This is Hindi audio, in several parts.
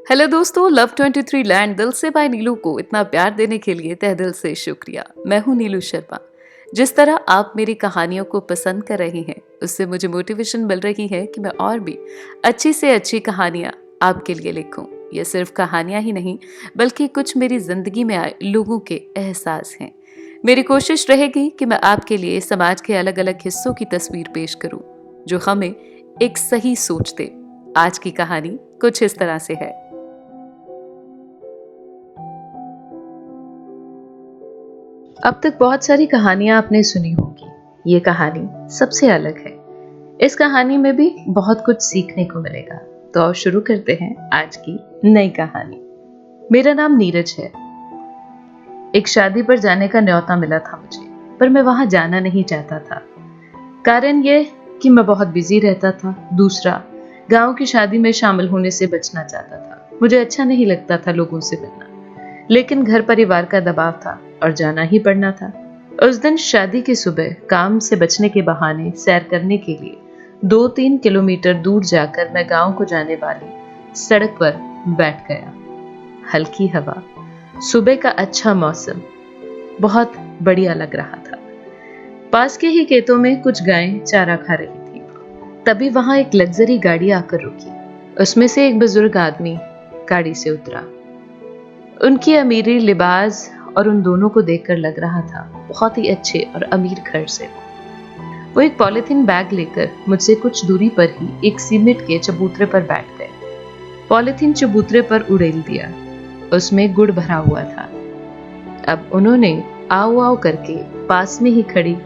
हेलो दोस्तों, लव 23 लैंड दिल से बाय नीलू को इतना प्यार देने के लिए तहे दिल से शुक्रिया। मैं हूं नीलू शर्मा। जिस तरह आप मेरी कहानियों को पसंद कर रही हैं, उससे मुझे मोटिवेशन मिल रही है कि मैं और भी अच्छी से अच्छी कहानियां आपके लिए लिखूं। ये सिर्फ कहानियां ही नहीं, बल्कि कुछ मेरी जिंदगी में आए लोगों के एहसास हैं। मेरी कोशिश रहेगी कि मैं आपके लिए समाज के अलग अलग हिस्सों की तस्वीर पेश करूं, जो हमें एक सही सोच दे। आज की कहानी कुछ इस तरह से है। अब तक बहुत सारी कहानियां आपने सुनी होगी। ये कहानी सबसे अलग है। इस कहानी में भी बहुत कुछ सीखने को मिलेगा। तो आओ शुरू करते हैं आज की नई कहानी। मेरा नाम नीरज है। एक शादी पर जाने का न्योता मिला था मुझे, पर मैं वहां जाना नहीं चाहता था। कारण यह कि मैं बहुत बिजी रहता था। दूसरा, गांव की शादी में शामिल होने से बचना चाहता था। मुझे अच्छा नहीं लगता था लोगों से मिलना, लेकिन घर परिवार का दबाव था और जाना ही पड़ना था। उस दिन शादी की सुबह काम से बचने के बहाने सैर करने के लिए 2-3 किलोमीटर दूर जाकर मैं गांव को जाने वाली सड़क पर बैठ गया। हल्की हवा, सुबह का अच्छा मौसम बहुत बढ़िया लग रहा था। पास के ही खेतों में कुछ गायें चारा खा रही थी। तभी वहां एक लग्जरी गाड़ी आकर रुकी। उसमें से एक बुजुर्ग आदमी गाड़ी से उतरा। उनकी अमीरी, लिबास और उन दोनों को देखकर लग रहा था बहुत ही अच्छे और अमीर घर से। वो एक पॉलिथीन बैग लेकर मुझसे कुछ दूरी पर ही एक सीमेंट के चबूतरे पर बैठ गए। पॉलिथीन चबूतरे पर उड़ेल दिया। उसमें गुड़ भरा हुआ था। अब उन्होंने आओ आओ करके पास में ही खड़ी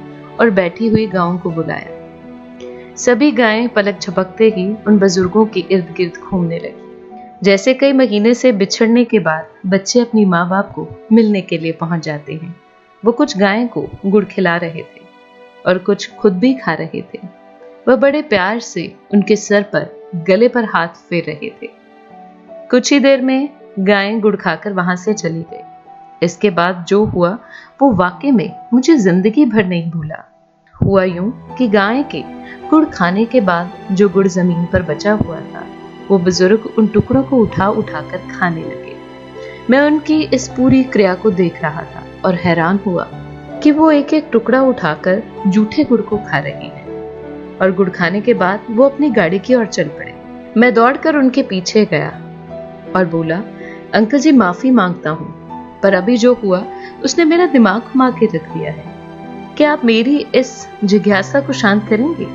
और बैठी हुई गायों को बुलाया। सभी गायें पलक झपकते ही उन बुजुर्गों के इर्द गिर्द घूमने लगी, जैसे कई महीने से बिछड़ने के बाद बच्चे अपनी माँ बाप को मिलने के लिए पहुंच जाते हैं। वो कुछ गायों को गुड़ खिला रहे थे और कुछ खुद भी खा रहे थे। वह बड़े प्यार से उनके सर पर, गले पर हाथ फेर रहे थे। कुछ ही देर में गायें गुड़ खाकर वहां से चली गई। इसके बाद जो हुआ वो वाकई में मुझे जिंदगी भर नहीं भूला। हुआ यूं कि गाय के गुड़ खाने के बाद जो गुड़ जमीन पर बचा हुआ था, वो बुजुर्ग उन टुकड़ों को उठा उठाकर खाने लगे। मैं उनकी इस पूरी क्रिया को देख रहा था और हैरान हुआ कि वो एक एक टुकड़ा उठाकर जूठे गुड़ को खा रहे हैं और गुड़ खाने के बाद वो अपनी गाड़ी की ओर चल पड़े। मैं दौड़कर उनके पीछे गया और बोला, अंकल जी माफी मांगता हूँ, पर अभी जो हुआ उसने मेरा दिमाग घुमा के रख दिया है। क्या आप मेरी इस जिज्ञासा को शांत करेंगे?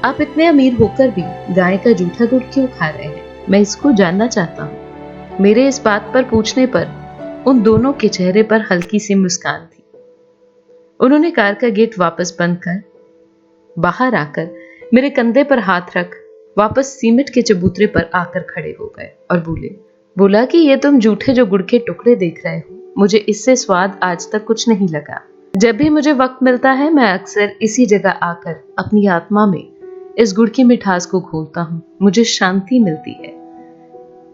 आप इतने अमीर होकर भी गाय का जूठा गुड़ क्यों खा रहे हैं? मैं इसको जानना चाहता हूँ। मेरे इस बात पर पूछने पर उन दोनों के चेहरे पर हल्की सी मुस्कान थी। उन्होंने कार का गेट वापस बंद कर बाहर आकर मेरे कंधे पर हाथ रख वापस सीमेंट के चबूतरे पर आकर खड़े हो गए और बोला कि ये तुम जूठे जो गुड़ के टुकड़े देख रहे हो, मुझे इससे स्वाद आज तक कुछ नहीं लगा। जब भी मुझे वक्त मिलता है, मैं अक्सर इसी जगह आकर अपनी आत्मा में इस गुड़ की मिठास को घोलता हूँ। मुझे शांति मिलती है।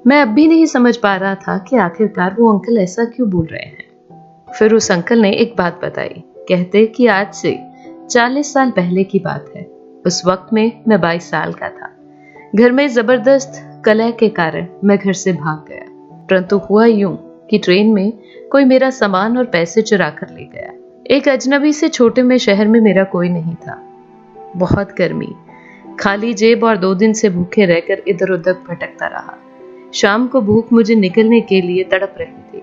मैं अब भी नहीं समझ पा रहा था कि आखिरकार वो अंकल ऐसा क्यों बोल रहे हैं। फिर उस अंकल ने एक बात बताई। कहते कि आज से 40 साल पहले की बात है। उस वक्त में मैं 22 साल का था। घर में जबरदस्त कलह के कारण मैं घर से भाग गया। परंतु हुआ यूं कि ट्रेन में कोई मेरा सामान और पैसे चुरा कर ले गया। एक अजनबी से छोटे में शहर में मेरा कोई नहीं था। बहुत गर्मी, खाली जेब और 2 दिन से भूखे रहकर इधर उधर भटकता रहा। शाम को भूख मुझे निकलने के लिए तड़प रही थी।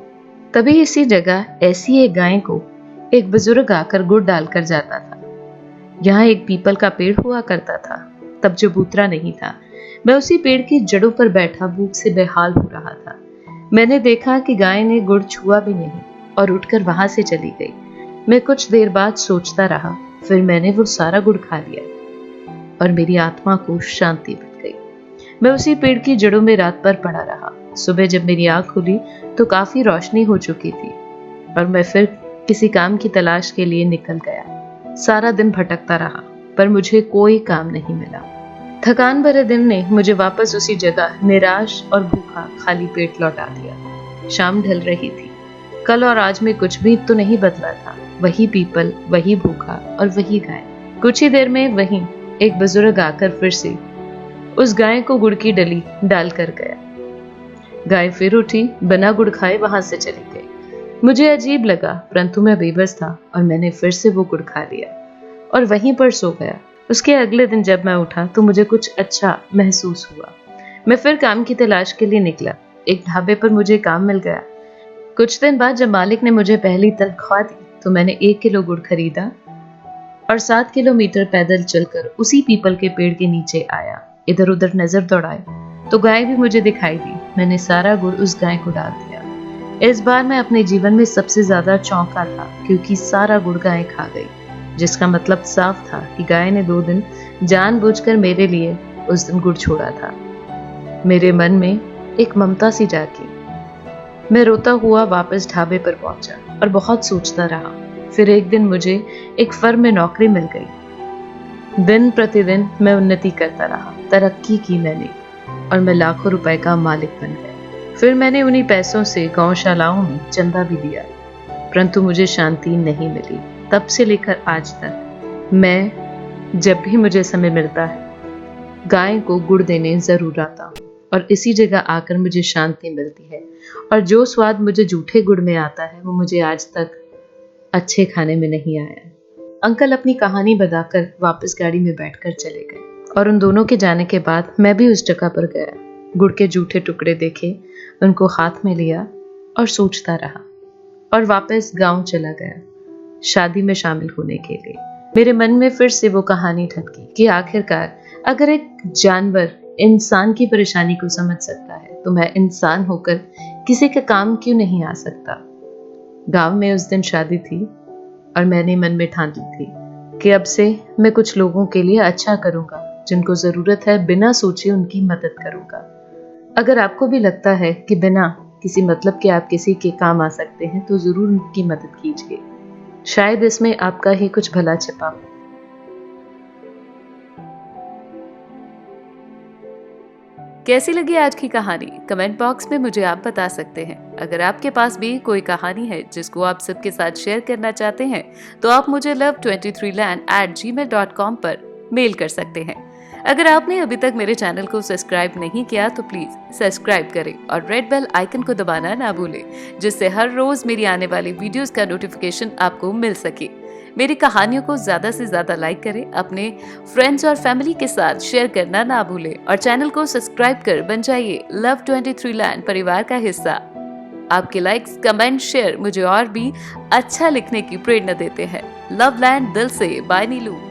तभी इसी जगह ऐसी एक गाय को एक बुजुर्ग आकर गुड़ डालकर जाता था। यहाँ एक पीपल का पेड़ हुआ करता था। तब चबूतरा नहीं था। मैं उसी पेड़ की जड़ों पर बैठा भूख से बेहाल हो रहा था। मैंने देखा कि गाय ने गुड़ छुआ भी नहीं और उठकर वहां से चली गई। मैं कुछ देर बाद सोचता रहा, फिर मैंने वो सारा गुड़ खा लिया और मेरी आत्मा को शांति मिल गई। मैं उसी पेड़ की जड़ों में रात भर पड़ा रहा। सुबह जब मेरी आंख खुली तो काफी रोशनी हो चुकी थी और मैं फिर किसी काम की तलाश के लिए निकल गया। सारा दिन भटकता रहा, पर मुझे कोई काम नहीं मिला। थकान भरे दिन ने मुझे वापस उसी जगह निराश और भूखा खाली पेट लौटा दिया। शाम ढल रही थी। कल और आज में कुछ भी तो नहीं बदला था। वही पीपल, वही भूखा और वही गाय। कुछ ही देर में वहीं एक बुजुर्ग आकर फिर से उस गाय को गुड़ की डली डाल कर गया। गाय फिर उठी, बिना गुड़ खाए वहां से चली गई। मुझे अजीब लगा, परंतु मैं बेबस था और मैंने फिर से वो गुड़ खा लिया और वहीं पर सो गया। उसके अगले दिन जब मैं उठा तो मुझे कुछ अच्छा महसूस हुआ। मैं फिर काम की तलाश के लिए निकला। एक ढाबे पर मुझे काम मिल गया। कुछ दिन बाद जब मालिक ने मुझे पहली तनख्वाह दी तो मैंने 1 किलो गुड़ खरीदा और 7 किलोमीटर पैदल चलकर उसी पीपल के पेड़ के नीचे आया। इधर उधर नजर दौड़ाई तो गाय भी मुझे दिखाई दी। मैंने सारा गुड़ उस गाय को डाल दिया। इस बार मैं अपने जीवन में सबसे ज्यादा चौंका था, क्योंकि सारा गुड़ गाय खा गई, जिसका मतलब साफ था कि गाय ने 2 दिन जानबूझकर मेरे लिए उस दिन गुड़ छोड़ा था। मेरे मन में एक ममता सी जागी। मैं रोता हुआ वापस ढाबे पर पहुंचा और बहुत सोचता रहा। फिर एक दिन मुझे एक फर्म में नौकरी मिल गई। दिन प्रतिदिन मैं उन्नति करता रहा, तरक्की की मैंने और मैं लाखों रुपए का मालिक बन गया। फिर मैंने उन्हीं पैसों से गौशालाओं में चंदा भी दिया, परंतु मुझे शांति नहीं मिली। तब से लेकर आज तक मैं जब भी मुझे समय मिलता है गाय को गुड़ देने जरूर आता हूँ और इसी जगह आकर मुझे शांति मिलती है। और जो स्वाद मुझे जूठे गुड़ में आता है वो मुझे आज तक अच्छे खाने में नहीं आया। अंकल अपनी कहानी बताकर वापस गाड़ी में बैठकर चले गए और उन दोनों के जाने के बाद मैं भी उस जगह पर गया। गुड़ के जूठे टुकड़े देखे, उनको हाथ में लिया और सोचता रहा और वापस गांव चला गया शादी में शामिल होने के लिए। मेरे मन में फिर से वो कहानी ठनकी कि आखिरकार अगर एक जानवर इंसान की परेशानी को समझ सकता है तो मैं इंसान होकर किसी के काम क्यों नहीं आ सकता। गांव में उस दिन शादी थी और मैंने मन में ठान ली थी कि अब से मैं कुछ लोगों के लिए अच्छा करूंगा, जिनको जरूरत है बिना सोचे उनकी मदद करूंगा। अगर आपको भी लगता है कि बिना किसी मतलब के आप किसी के काम आ सकते हैं तो जरूर उनकी मदद कीजिए। शायद इसमें आपका ही कुछ भला छिपा हो। कैसी लगी आज की कहानी? कमेंट बॉक्स में मुझे आप बता सकते हैं। अगर आपके पास भी कोई कहानी है जिसको आप सबके साथ शेयर करना चाहते हैं तो आप मुझे love23land@gmail.com पर मेल कर सकते हैं। अगर आपने अभी तक मेरे चैनल को सब्सक्राइब नहीं किया तो प्लीज सब्सक्राइब करें और रेड बेल आइकन को दबाना ना भूलें, जिससे हर रोज मेरी आने वाली वीडियोस का नोटिफिकेशन आपको मिल सके। मेरी कहानियों को ज्यादा से ज्यादा लाइक करें, अपने फ्रेंड्स और फैमिली के साथ शेयर करना ना भूलें और चैनल को सब्सक्राइब कर बन जाइए लव23 लैंड परिवार का हिस्सा। आपके लाइक्स, कमेंट, शेयर मुझे और भी अच्छा लिखने की प्रेरणा देते हैं। लव लैंड दिल से, बाय नीलू।